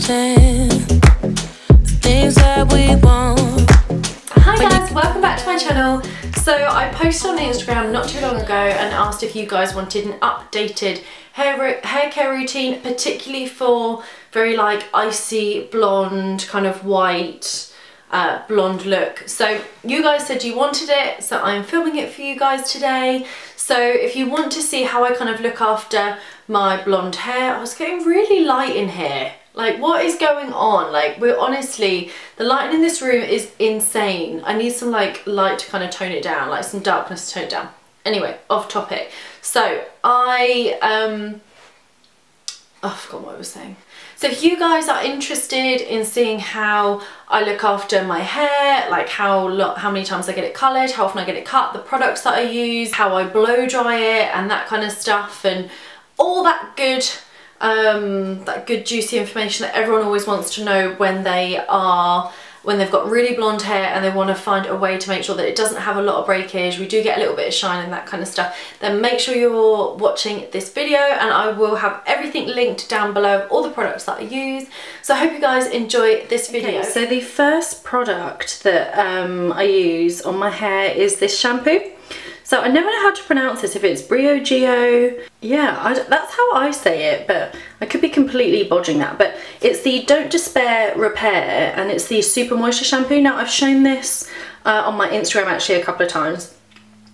something, the things that we want. Hi guys, welcome back to my channel. So I posted on Instagram not too long ago and asked if you guys wanted an updated hair care routine, particularly for very like icy blonde, kind of white blonde look. So you guys said you wanted it, so I'm filming it for you guys today. So if you want to see how I kind of look after my blonde hair, I was getting really light in here. Like, what is going on? Like, we're honestly, the lighting in this room is insane. I need some like light to kind of tone it down, like some darkness to tone it down. Anyway, off topic. So I forgot what I was saying. So if you guys are interested in seeing how I look after my hair, like how many times I get it coloured, how often I get it cut, the products that I use, how I blow dry it and that kind of stuff, and all that good juicy information that everyone always wants to know when they've got really blonde hair and they want to find a way to make sure that it doesn't have a lot of breakage, we do get a little bit of shine and that kind of stuff, then make sure you're watching this video, and I will have everything linked down below, all the products that I use. So I hope you guys enjoy this video. Okay, so the first product that I use on my hair is this shampoo. So I never know how to pronounce this, if it's Briogeo. Yeah, that's how I say it, but I could be completely bodging that. But it's the Don't Despair Repair, and it's the Super Moisture Shampoo. Now, I've shown this on my Instagram actually a couple of times,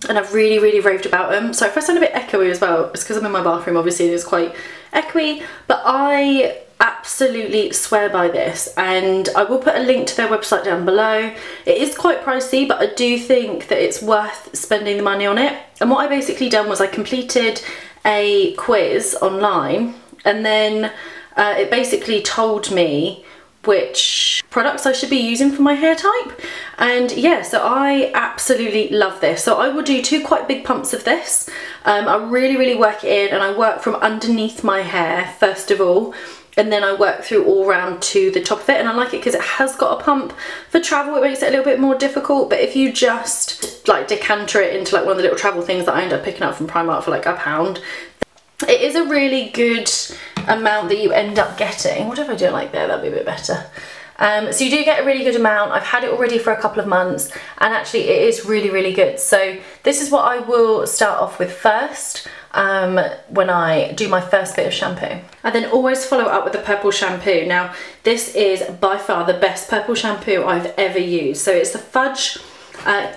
and I've really raved about them. So if I sound a bit echoey as well, it's because I'm in my bathroom, obviously it is quite echoey, but I absolutely swear by this, and I will put a link to their website down below. It is quite pricey, but I do think that it's worth spending the money on it. And what I basically done was I completed a quiz online, and then it basically told me which products I should be using for my hair type. And yeah, so I absolutely love this. So I will do 2 quite big pumps of this. I really work it in, and I work from underneath my hair first of all, and then I work through all round to the top of it. And I like it because it has got a pump. For travel, it makes it a little bit more difficult, but if you just like decanter it into like one of the little travel things that I end up picking up from Primark for like £1, it is a really good amount that you end up getting. What if I do it like there? That'd be a bit better. So you do get a really good amount. I've had it already for a couple of months, and actually it is really good. So this is what I will start off with first when I do my first bit of shampoo. I then always follow up with the purple shampoo. Now this is by far the best purple shampoo I've ever used. So it's the Fudge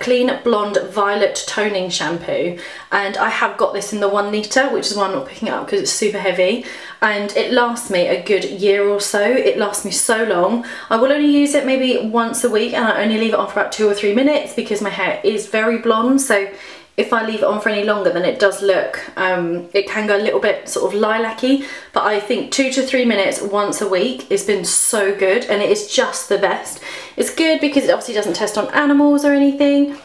Clean Blonde Violet Toning Shampoo, and I have got this in the 1 litre, which is why I'm not picking it up because it's super heavy, and it lasts me a good year or so. It lasts me so long. I will only use it maybe once a week, and I only leave it on for about 2 or 3 minutes because my hair is very blonde. So if I leave it on for any longer, then it does look, it can go a little bit sort of lilac-y, but I think 2 to 3 minutes once a week has been so good, and it is just the best. It's good because it obviously doesn't test on animals or anything,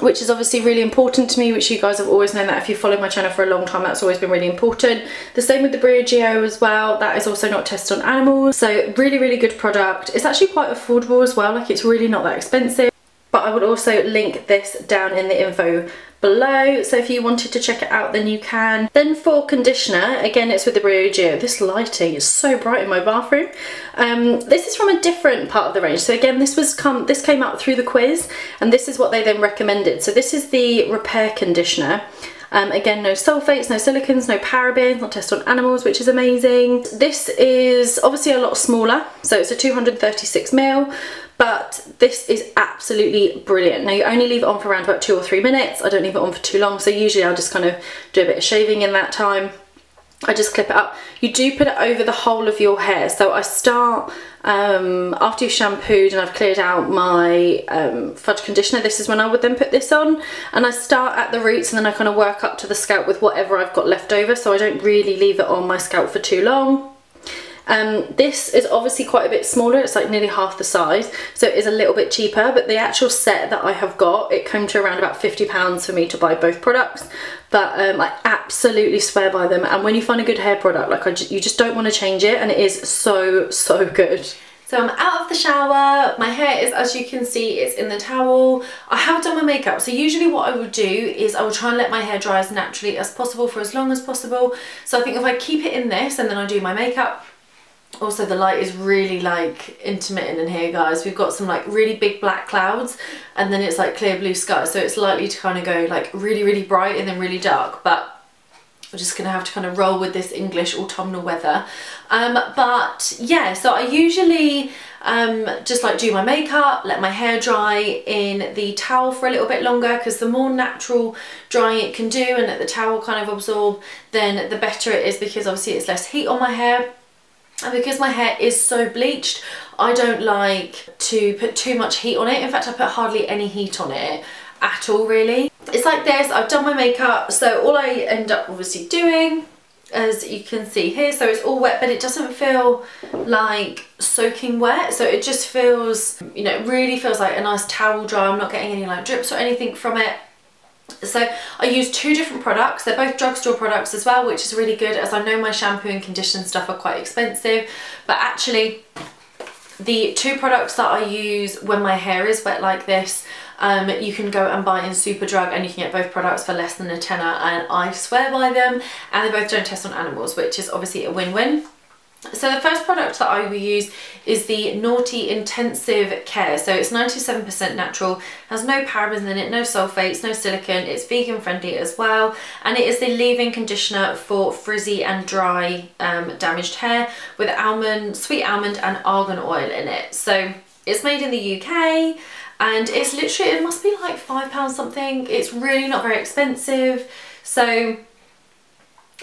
which is obviously really important to me, which you guys have always known that if you follow my channel for a long time, that's always been really important. The same with the Briogeo as well, that is also not tested on animals. So really good product. It's actually quite affordable as well, like it's really not that expensive. But I would also link this down in the info below, so if you wanted to check it out then you can. Then for conditioner, again it's with the Briogeo. This lighting is so bright in my bathroom. This is from a different part of the range. So again, this came out through the quiz, and this is what they then recommended. So this is the Repair Conditioner. Again, no sulfates, no silicons, no parabens, not tested on animals, which is amazing. This is obviously a lot smaller, so it's a 236ml, but this is absolutely brilliant. Now you only leave it on for around about 2 or 3 minutes. I don't leave it on for too long, so usually I'll just kind of do a bit of shaving in that time. I just clip it up. You do put it over the whole of your hair. So I start, after you've shampooed and I've cleared out my Fudge conditioner, this is when I would then put this on. And I start at the roots, and then I kind of work up to the scalp with whatever I've got left over, so I don't really leave it on my scalp for too long. This is obviously quite a bit smaller, it's like nearly half the size, so it is a little bit cheaper, but the actual set that I have got, it came to around about £50 for me to buy both products. But I absolutely swear by them, and when you find a good hair product, like you just don't want to change it, and it is so good. So I'm out of the shower, my hair is, as you can see, it's in the towel. I have done my makeup, so usually what I would do is I would try and let my hair dry as naturally as possible for as long as possible. So I think if I keep it in this and then I do my makeup, Also the light is really like intermittent in here, guys. We've got some like really big black clouds and then it's like clear blue sky, so it's likely to kind of go like really, really bright and then really dark, but we're just gonna have to kind of roll with this English autumnal weather. But yeah, so I usually just like do my makeup, let my hair dry in the towel for a little bit longer, because the more natural drying it can do and let the towel kind of absorb, then the better it is, because obviously it's less heat on my hair. And because my hair is so bleached, I don't like to put too much heat on it. In fact, I put hardly any heat on it at all, really. It's like this, I've done my makeup, so all I end up obviously doing, as you can see here, so it's all wet, but it doesn't feel like soaking wet, so it just feels, you know, it really feels like a nice towel dry. I'm not getting any like drips or anything from it. So I use 2 different products. They're both drugstore products as well, which is really good, as I know my shampoo and conditioner stuff are quite expensive, but actually the 2 products that I use when my hair is wet like this, you can go and buy in Superdrug, and you can get both products for less than a tenner, and I swear by them, and they both don't test on animals, which is obviously a win-win. So the first product that I will use is the Naughty Intensive Care. So it's 97% natural, has no parabens in it, no sulfates, no silicone, it's vegan friendly as well, and it is the leave-in conditioner for frizzy and dry damaged hair with almond, sweet almond and argan oil in it. So it's made in the UK, and it's literally, it must be like £5 something. It's really not very expensive. So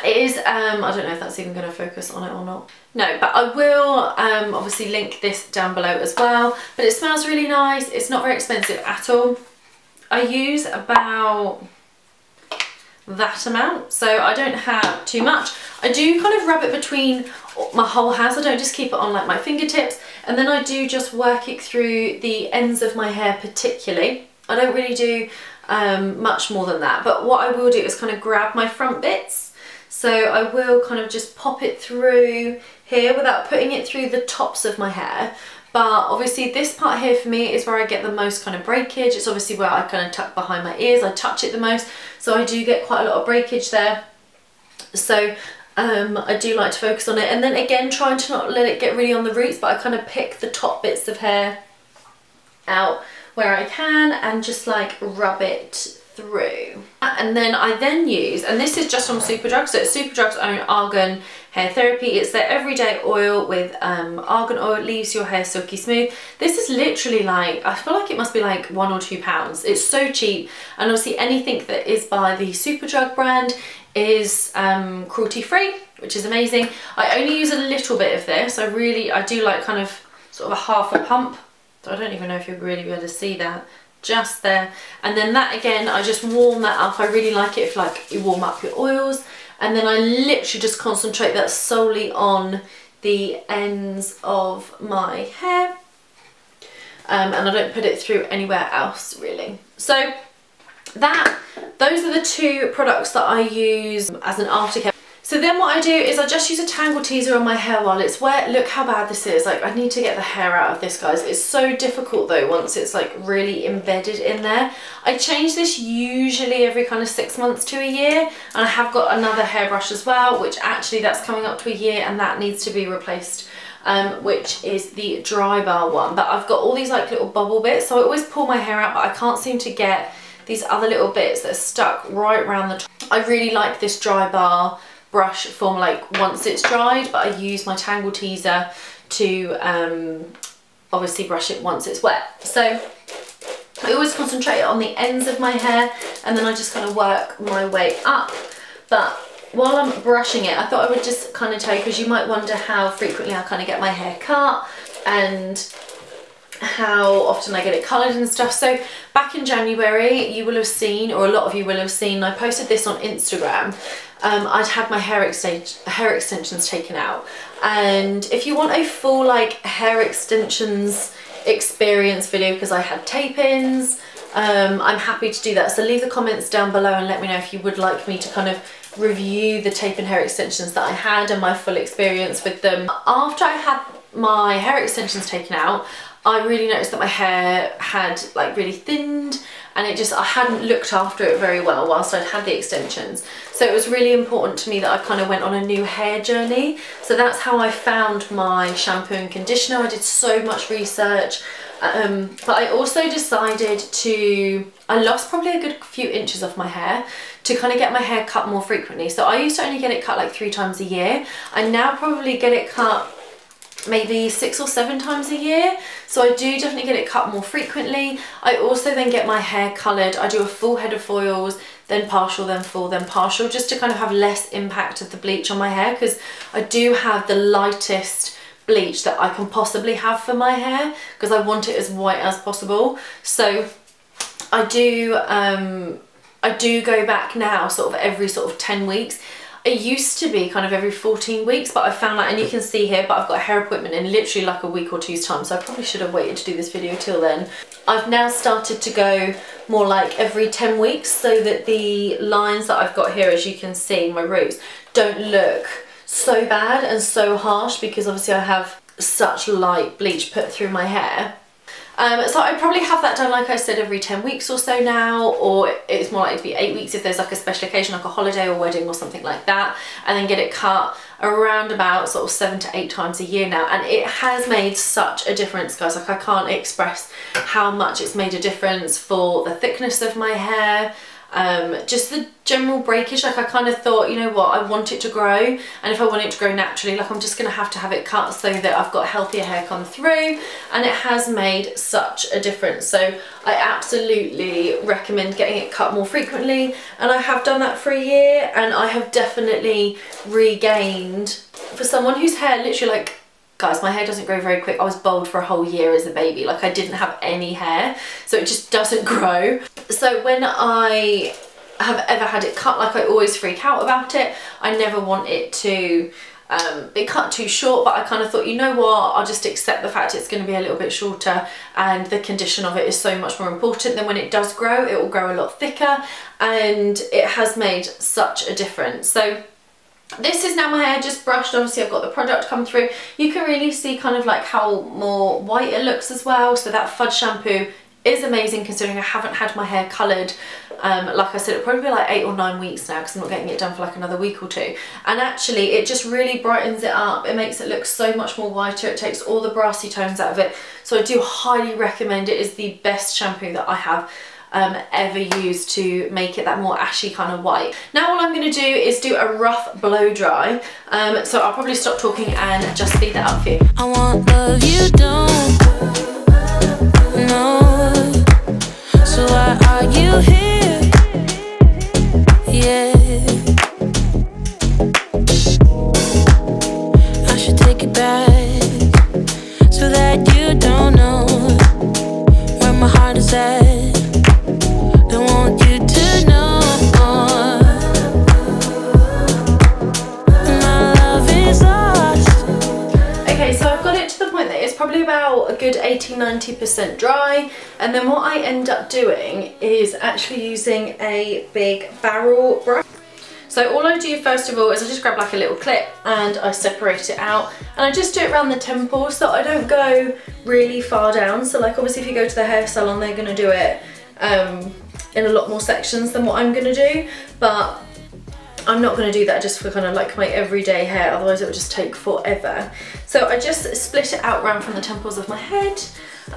it is, I don't know if that's even going to focus on it or not. No, but I will obviously link this down below as well. But it smells really nice. It's not very expensive at all. I use about that amount, so I don't have too much. I do kind of rub it between my whole hands. I don't just keep it on like my fingertips, and then I do just work it through the ends of my hair particularly. I don't really do much more than that, but what I will do is kind of grab my front bits. So I will kind of just pop it through here without putting it through the tops of my hair. But obviously this part here for me is where I get the most kind of breakage. It's obviously where I kind of tuck behind my ears, I touch it the most, so I do get quite a lot of breakage there. So I do like to focus on it, and then again trying to not let it get really on the roots, but I kind of pick the top bits of hair out where I can and just like rub it through. And then I use, and this is just from Superdrug, so it's Superdrug's own argan hair therapy. It's their everyday oil with argan oil, leaves your hair silky smooth. This is literally like, I feel like it must be like £1 or £2. It's so cheap, and obviously anything that is by the Superdrug brand is cruelty free, which is amazing. I only use a little bit of this. I do like kind of sort of a half a pump, so I don't even know if you'll really be able to see that. Just there, and then that again, I just warm that up. I really like it if like you warm up your oils, and then I literally just concentrate that solely on the ends of my hair, and I don't put it through anywhere else really. So those are the 2 products that I use as an aftercare. So then what I do is I just use a Tangle Teezer on my hair while it's wet. Look how bad this is. Like, I need to get the hair out of this, guys. It's so difficult though once it's like really embedded in there. I change this usually every kind of 6 months to a year, and I have got another hairbrush as well, which actually that's coming up to a year, and that needs to be replaced, which is the Dry Bar one. But I've got all these like little bubble bits, so I always pull my hair out, but I can't seem to get these other little bits that are stuck right around the top. I really like this Dry Bar brush for like once it's dried, but I use my Tangle Teezer to obviously brush it once it's wet. So I always concentrate on the ends of my hair, and then I just kind of work my way up. But while I'm brushing it, I thought I would just kind of tell you, because you might wonder how frequently I kind of get my hair cut and how often I get it coloured and stuff. So back in January, you will have seen, or a lot of you will have seen, I posted this on Instagram. I'd had my hair extensions taken out, and if you want a full like hair extensions experience video, because I had tape-ins, I'm happy to do that. So leave the comments down below and let me know if you would like me to kind of review the tape and hair extensions that I had and my full experience with them. After I had my hair extensions taken out, I really noticed that my hair had like really thinned, and I hadn't looked after it very well whilst I'd had the extensions. So it was really important to me that I kind of went on a new hair journey. So that's how I found my shampoo and conditioner. I did so much research, but I also decided I lost probably a good few inches off my hair to kind of get my hair cut more frequently. So I used to only get it cut like 3 times a year. I now probably get it cut maybe 6 or 7 times a year, so I do definitely get it cut more frequently. I also then get my hair coloured. I do a full head of foils, then partial, then full, then partial, just to kind of have less impact of the bleach on my hair, because I do have the lightest bleach that I can possibly have for my hair, because I want it as white as possible. So I do go back now sort of every sort of 10 weeks. It used to be kind of every 14 weeks, but I found that, and you can see here, but I've got a hair appointment in literally like a week or two's time, so I probably should have waited to do this video till then. I've now started to go more like every 10 weeks, so that the lines that I've got here, as you can see, my roots, don't look so bad and so harsh, because obviously I have such light bleach put through my hair. So I probably have that done, like I said, every 10 weeks or so now, or it's more likely to be 8 weeks if there's like a special occasion, like a holiday or wedding or something like that, and then get it cut around about sort of 7 to 8 times a year now. And it has made such a difference, guys. Like, I can't express how much it's made a difference for the thickness of my hair, just the general breakage. Like, I kind of thought, you know what, I want it to grow, and if I want it to grow naturally, like, I'm just gonna have to have it cut so that I've got healthier hair come through, and it has made such a difference. So I absolutely recommend getting it cut more frequently, and I have done that for a year, and I have definitely regained, for someone whose hair literally, like, guys, my hair doesn't grow very quick. I was bald for a whole year as a baby. Like, I didn't have any hair, so it just doesn't grow. So when I have ever had it cut, like, I always freak out about it. I never want it to be cut too short, but I kind of thought, you know what, I'll just accept the fact it's going to be a little bit shorter, and the condition of it is so much more important. Then when it does grow, it will grow a lot thicker, and it has made such a difference. So this is now my hair just brushed. Obviously I've got the product come through. You can really see kind of like how more white it looks as well. So that fudge shampoo is amazing, considering I haven't had my hair coloured. Like I said, it'll probably be like 8 or 9 weeks now, because I'm not getting it done for like another week or 2. And actually it just really brightens it up. It makes it look so much more whiter. It takes all the brassy tones out of it. So I do highly recommend it. Is the best shampoo that I have ever used to make it that more ashy kind of white. Now all I'm going to do is do a rough blow dry, so I'll probably stop talking and just speed that up for you. I want love you don't know, so why are you here? Yeah, I should take it back, so that you don't know where my heart is at. Don't want you to know my love is lost. Okay, so I've got it to the point that it's probably about a good 80–90% dry, and then what I end up doing is actually using a big barrel brush. So all I do first of all is I just grab like a little clip and I separate it out, and I just do it around the temples so I don't go really far down. So like, obviously if you go to the hair salon, they're going to do it in a lot more sections than what I'm going to do, but I'm not going to do that just for kind of like my everyday hair, otherwise it would just take forever. So I just split it out round from the temples of my head,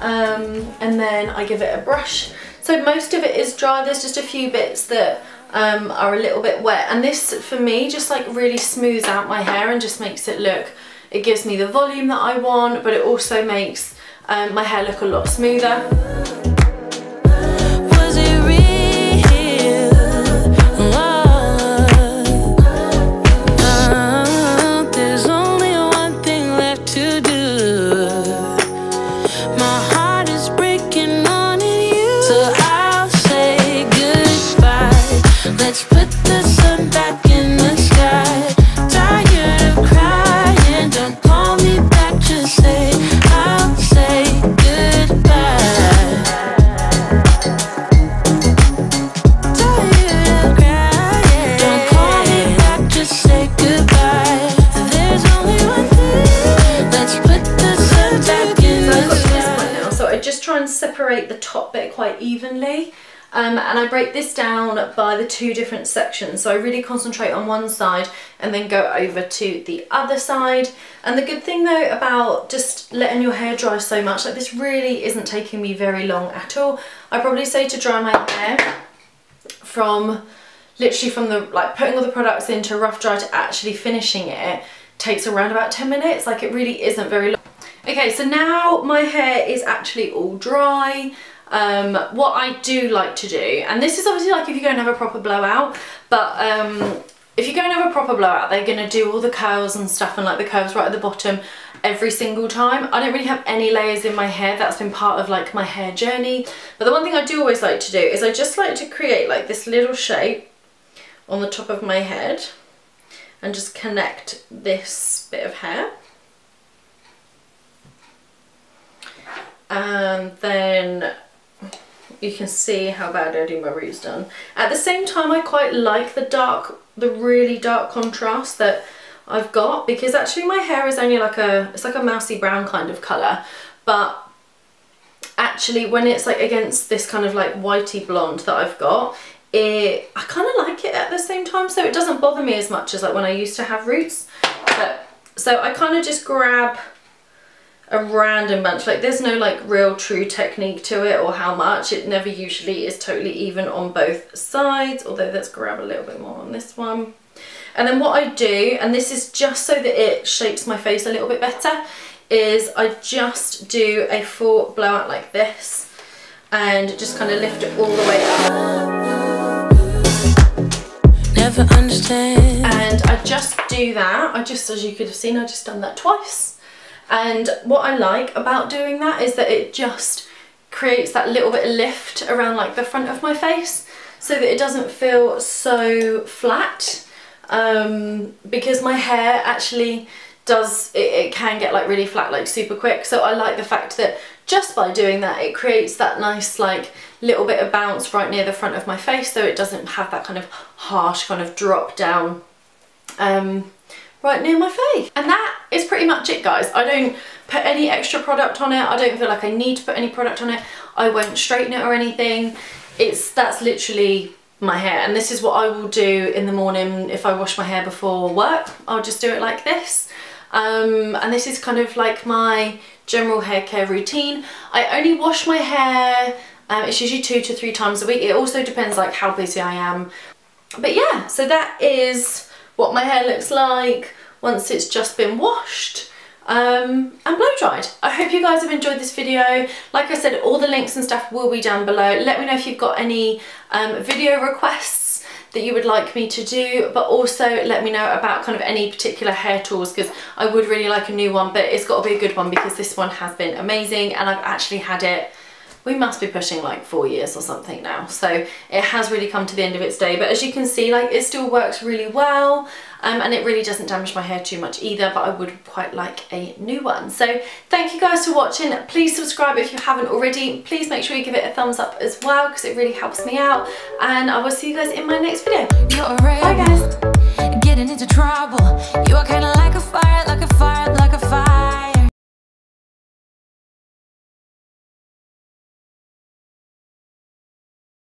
and then I give it a brush. So most of it is dry. There's just a few bits that are a little bit wet, and this for me just like really smooths out my hair and just makes it look, it gives me the volume that I want, but it also makes my hair look a lot smoother. separate the top bit quite evenly. And I break this down by the 2 different sections. So I really concentrate on one side and then go over to the other side. And the good thing though about just letting your hair dry so much, like this really isn't taking me very long at all. I probably say to dry my hair from literally from the like putting all the products into rough dry to actually finishing it takes around about 10 minutes. Like it really isn't very long. Okay, so now my hair is actually all dry. What I do like to do, and this is obviously like if you go and have a proper blowout, but if you go and have a proper blowout, they're going to do all the curls and stuff and like the curves right at the bottom every single time. I don't really have any layers in my hair. That's been part of like my hair journey. But the one thing I do always like to do is I just like to create like this little shape on the top of my head and just connect this bit of hair. And then you can see how badly my root's done. At the same time, I quite like the really dark contrast that I've got, because actually my hair is only like it's like a mousy brown kind of colour, but actually when it's like against this kind of like whitey blonde that I've got, I kind of like it at the same time, so it doesn't bother me as much as like when I used to have roots. But so I kind of just grab a random bunch, like there's no like real true technique to it or how much. It never usually is totally even on both sides, although let's grab a little bit more on this one. And then what I do, and this is just so that it shapes my face a little bit better, is I just do a full blowout like this and just kind of lift it all the way up. Never understand. And I just do that. As you could have seen, I just done that twice. And what I like about doing that is that it just creates that little bit of lift around like the front of my face so that it doesn't feel so flat, because my hair actually it can get like really flat like super quick. So I like the fact that just by doing that it creates that nice like little bit of bounce right near the front of my face, so it doesn't have that kind of harsh kind of drop down right near my face. And that is pretty much it, guys. I don't put any extra product on it. I don't feel like I need to put any product on it. I won't straighten it or anything. That's literally my hair, and this is what I will do in the morning if I wash my hair before work. I'll just do it like this. And this is kind of like my general hair care routine. I only wash my hair, it's usually 2 to 3 times a week. It also depends like how busy I am. But yeah, so that is what my hair looks like once it's just been washed and blow dried. I hope you guys have enjoyed this video. Like I said, all the links and stuff will be down below. Let me know if you've got any video requests that you would like me to do, but also let me know about kind of any particular hair tools, because I would really like a new one, but it's got to be a good one because this one has been amazing and I've actually had it, we must be pushing like 4 years or something now, so it has really come to the end of its day. But as you can see, like it still works really well, and it really doesn't damage my hair too much either, but I would quite like a new one. So thank you guys for watching. Please subscribe if you haven't already. Please make sure you give it a thumbs up as well, because it really helps me out, and I will see you guys in my next video. Bye guys. Getting into trouble.